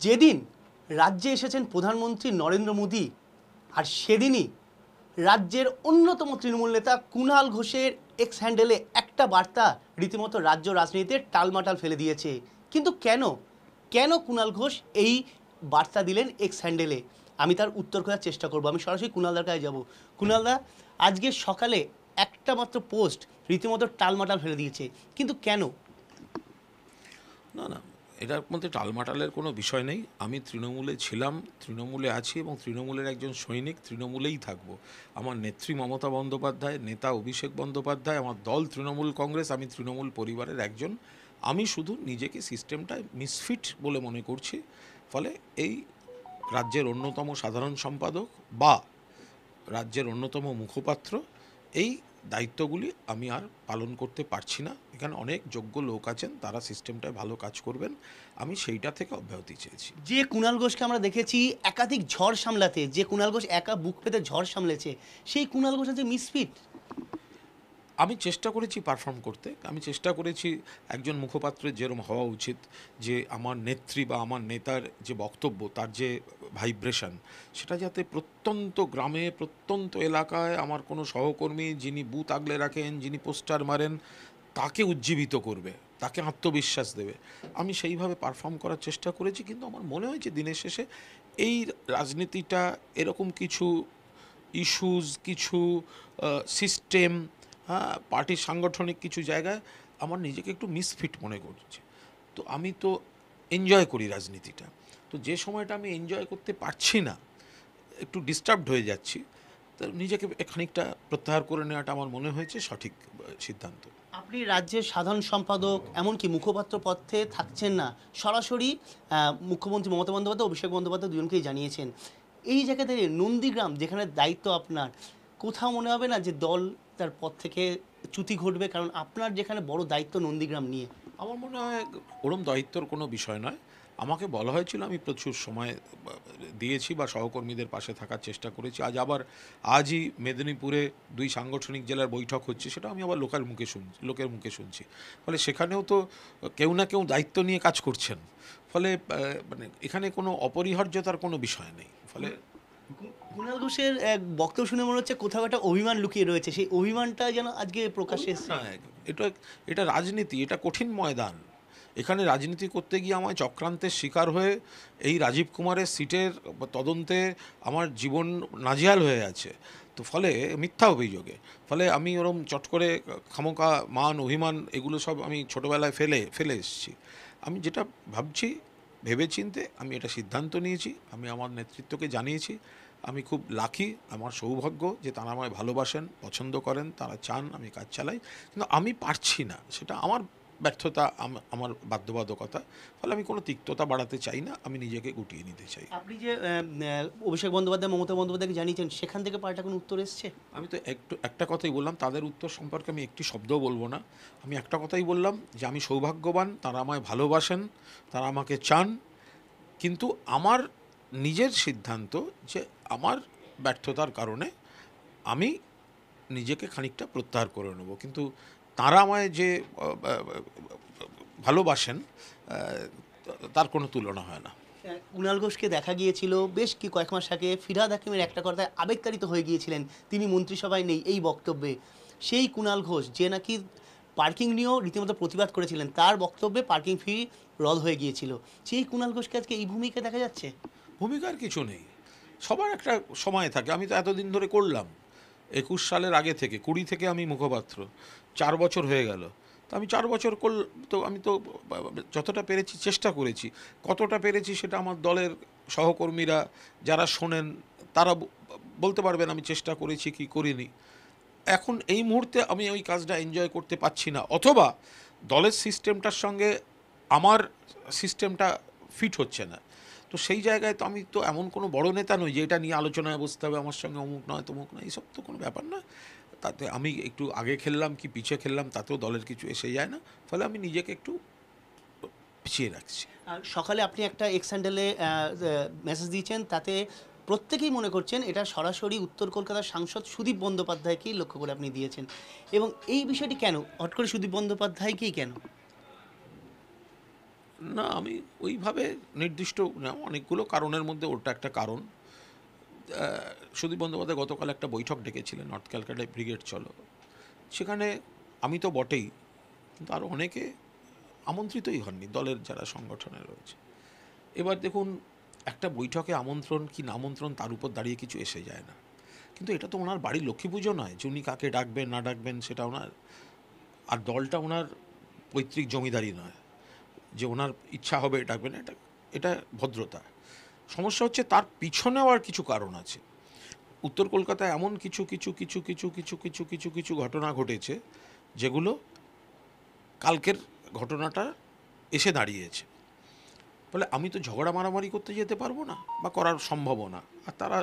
যেদিন রাজ্যে এসেছেন প্রধানমন্ত্রী নরেন্দ্র মোদী, আর সেদিনই রাজ্যের অন্যতম তৃণমূল নেতা কুণাল ঘোষের এক্স হ্যান্ডেলে একটা বার্তা রীতিমতো রাজ্য রাজনীতিতে টালমাটাল ফেলে দিয়েছে। কিন্তু কেন কেন কুণাল ঘোষ এই বার্তা দিলেন এক্স হ্যান্ডেলে? আমি তার উত্তর খোঁজার চেষ্টা করব। আমি সরাসরি কুণালদার কাছে যাব। কুণালদা, আজকে সকালে একটা মাত্র পোস্ট রীতিমতো টালমাটাল ফেলে দিয়েছে, কিন্তু কেন? না না, এটার মধ্যে টালমাটালের কোনো বিষয় নেই। আমি তৃণমূলে ছিলাম, তৃণমূলে আছি এবং তৃণমূলের একজন সৈনিক, তৃণমূলেই থাকব। আমার নেত্রী মমতা বন্দ্যোপাধ্যায়, নেতা অভিষেক বন্দ্যোপাধ্যায়, আমার দল তৃণমূল কংগ্রেস, আমি তৃণমূল পরিবারের একজন। আমি শুধু নিজেকে সিস্টেমটায় মিসফিট বলে মনে করছি। ফলে এই রাজ্যের অন্যতম সাধারণ সম্পাদক বা রাজ্যের অন্যতম মুখপাত্র, এই দায়িত্বগুলি আমি আর পালন করতে পারছি না। এখানে অনেক যোগ্য লোক আছেন, তারা সিস্টেমটায় ভালো কাজ করবেন। আমি সেইটা থেকে অব্যাহতি চেয়েছি। যে কুণাল ঘোষকে আমরা দেখেছি একাধিক ঝড় সামলাতে, যে কুণাল ঘোষ একা বুক পেতে ঝড় সামলেছে, সেই কুণাল ঘোষ যে মিসফিট। আমি চেষ্টা করেছি পারফর্ম করতে। আমি চেষ্টা করেছি একজন মুখপাত্রের যেরকম হওয়া উচিত, যে আমার নেত্রী বা আমার নেতার যে বক্তব্য, তার যে ভাইব্রেশন, সেটা যাতে প্রত্যন্ত গ্রামে, প্রত্যন্ত এলাকায় আমার কোনো সহকর্মী যিনি বুথ আগলে রাখেন, যিনি পোস্টার মারেন, তাকে উজ্জীবিত করবে, তাকে আত্মবিশ্বাস দেবে। আমি সেইভাবে পারফর্ম করার চেষ্টা করেছি। কিন্তু আমার মনে হয়েছে দিনের শেষে এই রাজনীতিটা এরকম কিছু ইস্যুজ, কিছু সিস্টেম, হ্যাঁ, পার্টির সাংগঠনিক কিছু জায়গায় আমার নিজেকে একটু মিসফিট মনে করছে। তো আমি তো এনজয় করি রাজনীতিটা, তো যে সময়টা আমি এনজয় করতে পারছি না, একটু ডিস্টার্বড হয়ে যাচ্ছি, তো নিজেকে খানিকটা প্রত্যাহার করে নেওয়াটা আমার মনে হয়েছে সঠিক সিদ্ধান্ত। আপনি রাজ্যের সাধারণ সম্পাদক, এমনকি মুখপাত্র পদে থাকছেন না, সরাসরি মুখ্যমন্ত্রী মমতা বন্দ্যোপাধ্যায়, অভিষেক বন্দ্যোপাধ্যায় দুজনকেই জানিয়েছেন। এই জায়গাতে নন্দীগ্রাম যেখানে দায়িত্ব আপনার, কোথাও মনে হবে না যে দল তার পদ থেকে চ্যুতি ঘটবে? কারণ আপনার যেখানে বড় দায়িত্ব নন্দীগ্রাম নিয়ে। আমার মনে হয় ওরম দায়িত্বর কোনো বিষয় নয়। আমাকে বলা হয়েছিল, আমি প্রচুর সময় দিয়েছি বা সহকর্মীদের পাশে থাকার চেষ্টা করেছি। আজই মেদিনীপুরে 2 সাংগঠনিক জেলার বৈঠক হচ্ছে, সেটা আমি আবার লোকের মুখে শুনছি। ফলে সেখানেও তো কেউ না কেউ দায়িত্ব নিয়ে কাজ করছেন। ফলে মানে এখানে কোনো অপরিহার্যতার কোনো বিষয় নেই। ফলে কুণাল ঘোষের এক বক্তব্য শুনে মনে হচ্ছে কোথাও একটা অভিমান লুকিয়ে রয়েছে, সেই অভিমানটা যেন আজকে প্রকাশ্যে এসেছে। না, এটা এটা রাজনীতি, এটা কঠিন ময়দান। এখানে রাজনীতি করতে গিয়ে আমায় চক্রান্তের শিকার হয়ে এই রাজীব কুমারের সিটের তদন্তে আমার জীবন নাজেহাল হয়ে আছে। তো ফলে মিথ্যা অভিযোগে ফলে আমি ওরম চট করে খামোকা মান অভিমান এগুলো সব আমি ছোটোবেলায় ফেলে এসেছি। আমি যেটা ভাবছি, ভেবেচিন্তে আমি এটা সিদ্ধান্ত নিয়েছি, আমি আমার নেতৃত্বকে জানিয়েছি। আমি খুব লাকি, আমার সৌভাগ্য যে তারা আমায় ভালোবাসেন, পছন্দ করেন, তারা চান আমি কাজ চালাই। কিন্তু আমি পারছি না, সেটা আমার ব্যর্থতা, আমার বাধ্যবাধকতা। ফলে আমি কোনো তিক্ততা বাড়াতে চাই না, আমি নিজেকে গুটিয়ে নিতে চাই। আপনি যে অভিষেক বন্দ্যোপাধ্যায়, মমতা বন্দ্যোপাধ্যায়কে জানিয়েছেন, সেখান থেকে পাল্টা কোনো উত্তর এসছে? আমি তো একটা কথাই বললাম, তাদের উত্তর সম্পর্কে আমি একটি শব্দও বলবো না। আমি একটা কথাই বললাম যে আমি সৌভাগ্যবান, তারা আমায় ভালোবাসেন, তারা আমাকে চান। কিন্তু আমার নিজের সিদ্ধান্ত যে আমার ব্যর্থতার কারণে আমি নিজেকে খানিকটা প্রত্যাহার করে নেব। কিন্তু তারা আমায় যে ভালোবাসেন, তার কোনো তুলনা হয় না। কুণাল ঘোষকে দেখা গিয়েছিল বেশ কয়েক মাস আগে, ফিরহাদ হাকিমের একটা কথায় আবেগতাড়িত হয়ে গিয়েছিলেন, তিনি মন্ত্রিসভায় নেই এই বক্তব্যে। সেই কুণাল ঘোষ যে নাকি পার্কিং নিয়েও রীতিমতো প্রতিবাদ করেছিলেন, তার বক্তব্যে পার্কিং ফি রদ হয়ে গিয়েছিল। সেই কুণাল ঘোষকে আজকে এই ভূমিকা দেখা যাচ্ছে। ভূমিকার কিছু নেই, সবার একটা সময় থাকে। আমি তো এতদিন ধরে করলাম, 21 সালের আগে থেকে, 20 থেকে আমি মুখপাত্র, 4 বছর হয়ে গেল। তো আমি 4 বছর তো আমি তো যতটা পেরেছি চেষ্টা করেছি। কতটা পেরেছি সেটা আমার দলের সহকর্মীরা যারা শোনেন তারা বলতে পারবেন আমি চেষ্টা করেছি কি করিনি। এখন এই মুহূর্তে আমি ওই কাজটা এনজয় করতে পারছি না, অথবা দলের সিস্টেমটার সঙ্গে আমার সিস্টেমটা ফিট হচ্ছে না। তো সেই জায়গায় তো আমি তো এমন কোনো বড় নেতা নই যে এটা নিয়ে আলোচনায় বসতে হবে, আমার সঙ্গে অমুক নয় তমুক নয়, এইসব তো কোনো ব্যাপার না। তাতে আমি একটু আগে খেললাম কি পিছিয়ে খেললাম তাতেও দলের কিছু এসে যায় না। ফলে আমি নিজেকে একটু পিছিয়ে রাখছি। আর সকালে আপনি একটা এক্স হ্যান্ডেলে মেসেজ দিয়েছেন, তাতে প্রত্যেকেই মনে করছেন এটা সরাসরি উত্তর কলকাতার সাংসদ সুদীপ বন্দ্যোপাধ্যায়কেই লক্ষ্য করে আপনি দিয়েছেন। এবং এই বিষয়টি কেন হট করে সুদীপ বন্দ্যোপাধ্যায়কেই কেন? না, আমি ওইভাবে নির্দিষ্ট না, অনেকগুলো কারণের মধ্যে ওটা একটা কারণ। সুদীপ বন্দ্যোপাধ্যায় গতকাল একটা বৈঠক ডেকেছিলেন নর্থ ক্যালকাটায় ব্রিগেড চলো, সেখানে আমি তো বটেই, কিন্তু আরও অনেকে আমন্ত্রিতই হননি দলের যারা সংগঠনে রয়েছে। এবার দেখুন, একটা বৈঠকে আমন্ত্রণ কি না আমন্ত্রণ তার উপর দাঁড়িয়ে কিছু এসে যায় না, কিন্তু এটা তো ওনার বাড়ির লক্ষ্মী পুজো নয় যে উনি কাকে ডাকবেন না ডাকবেন সেটা ওনার, আর দলটা ওনার পৈতৃক জমিদারি নয় যে ওনার ইচ্ছা হবে ডাকবেন। এটা এটা ভদ্রতা। সমস্যা হচ্ছে তার পিছনেও আর কিছু কারণ আছে। উত্তর কলকাতায় এমন কিছু কিছু কিছু কিছু কিছু কিছু কিছু কিছু ঘটনা ঘটেছে যেগুলো কালকের ঘটনাটা এসে দাঁড়িয়েছে। ফলে আমি তো ঝগড়া মারামারি করতে যেতে পারবো না বা করার সম্ভবও না। আর তারা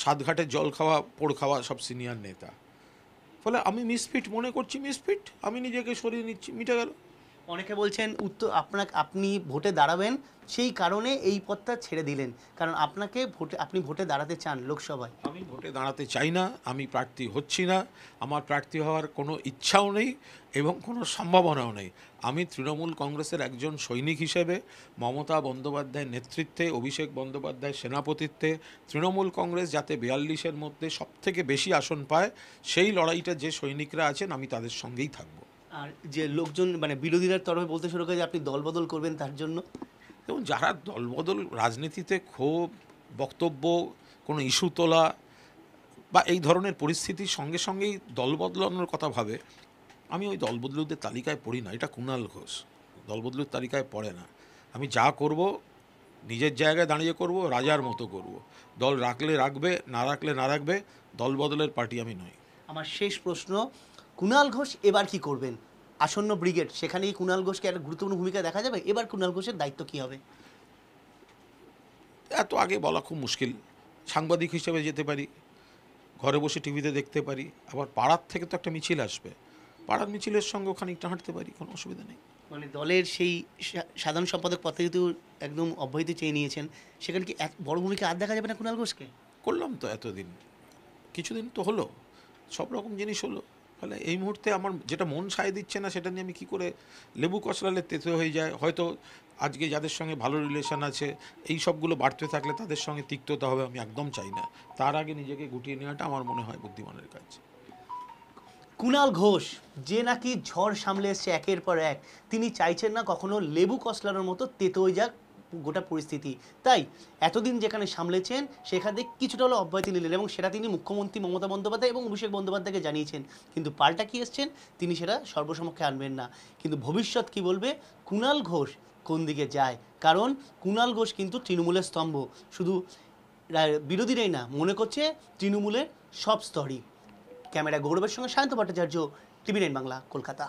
সাতঘাটের জল খাওয়া পোড় খাওয়া সব সিনিয়র নেতা। ফলে আমি মিসফিট মনে করছি, মিসফিট, আমি নিজেকে সরিয়ে নিচ্ছি, মিটে গেল। অনেকে বলছেন আপনি ভোটে দাঁড়াবেন, সেই কারণে এই পদটা ছেড়ে দিলেন, কারণ আপনি ভোটে দাঁড়াতে চান লোকসভায়। আমি ভোটে দাঁড়াতে চাই না, আমি প্রার্থী হচ্ছি না, আমার প্রার্থী হওয়ার কোনো ইচ্ছাও নেই এবং কোনো সম্ভাবনাও নেই। আমি তৃণমূল কংগ্রেসের একজন সৈনিক হিসেবে মমতা বন্দ্যোপাধ্যায়ের নেতৃত্বে, অভিষেক বন্দ্যোপাধ্যায়ের সেনাপতিত্বে তৃণমূল কংগ্রেস যাতে 42-এর মধ্যে সবথেকে বেশি আসন পায়, সেই লড়াইটা যে সৈনিকরা আছেন আমি তাদের সঙ্গেই থাকবো। আর যে লোকজন মানে বিরোধীদের তরফে বলতে শুরু করে যে আপনি দলবদল করবেন তার জন্য, এবং যারা দলবদল রাজনীতিতে ক্ষোভ, বক্তব্য, কোনো ইস্যু তোলা বা এই ধরনের পরিস্থিতির সঙ্গে সঙ্গেই দল বদলানোর কথা ভাবে, আমি ওই দলবদলুদের তালিকায় পড়ি না। এটা কুণাল ঘোষ দলবদলুর তালিকায় পড়ে না। আমি যা করব নিজের জায়গায় দাঁড়িয়ে করব, রাজার মতো করব। দল রাখলে রাখবে, না রাখলে না রাখবে, দল বদলের পার্টি আমি নই। আমার শেষ প্রশ্ন, কুণাল ঘোষ এবার কি করবেন? আসন্ন ব্রিগেড, সেখানে কি কুণাল ঘোষকে একটা গুরুত্বপূর্ণ ভূমিকা দেখা যাবে? এবার কুণাল ঘোষের দায়িত্ব কি হবে? এত আগে বলা খুব মুশকিল। সাংবাদিক হিসেবে যেতে পারি, ঘরে বসে টিভিতে দেখতে পারি, আবার পাড়ার থেকে তো একটা মিছিল আসবে, পাড়ার মিছিলের সঙ্গেও খানিকটা হাঁটতে পারি, কোনো অসুবিধা নেই। মানে দলের সেই সাধারণ সম্পাদক পদে যেহেতু একদম অব্যাহতি চেয়ে নিয়েছেন, সেখানে কি এত বড় ভূমিকা আর দেখা যাবে না কুণাল ঘোষকে? করলাম তো এতদিন, কিছুদিন তো হলো, সব রকম জিনিস হলো। ফলে এই মুহূর্তে আমার যেটা মন সায় দিচ্ছে না সেটা নিয়ে আমি কী করে, লেবু কচলালে তেতো হয়ে যায়। হয়তো আজকে যাদের সঙ্গে ভালো রিলেশন আছে, এই সবগুলো বাড়তে থাকলে তাদের সঙ্গে তিক্ততা হবে, আমি একদম চাই না। তার আগে নিজেকে গুটিয়ে নেওয়াটা আমার মনে হয় বুদ্ধিমানের কাজ। কুণাল ঘোষ যে নাকি ঝড় সামলে এসছে একের পর এক, তিনি চাইছেন না কখনো লেবু কসলানোর মতো তেতো হয়ে যাক গোটা পরিস্থিতি। তাই এতদিন যেখানে সামলেছেন সেখান থেকে কিছুটা হলো অব্যাহতি নিলেন, এবং সেটা তিনি মুখ্যমন্ত্রী মমতা বন্দ্যোপাধ্যায় এবং অভিষেক বন্দ্যোপাধ্যায়কে জানিয়েছেন। কিন্তু পাল্টা কি এসছেন, তিনি সেটা সর্বসমক্ষে আনবেন না। কিন্তু ভবিষ্যৎ কি বলবে, কুণাল ঘোষ কোন দিকে যায়? কারণ কুণাল ঘোষ কিন্তু তৃণমূলের স্তম্ভ, শুধু বিরোধীরাই না, মনে করছে তৃণমূলের সব স্তরই। ক্যামেরা গৌরবের সঙ্গে সায়ন্ত ভট্টাচার্য, টিভি9 বাংলা, কলকাতা।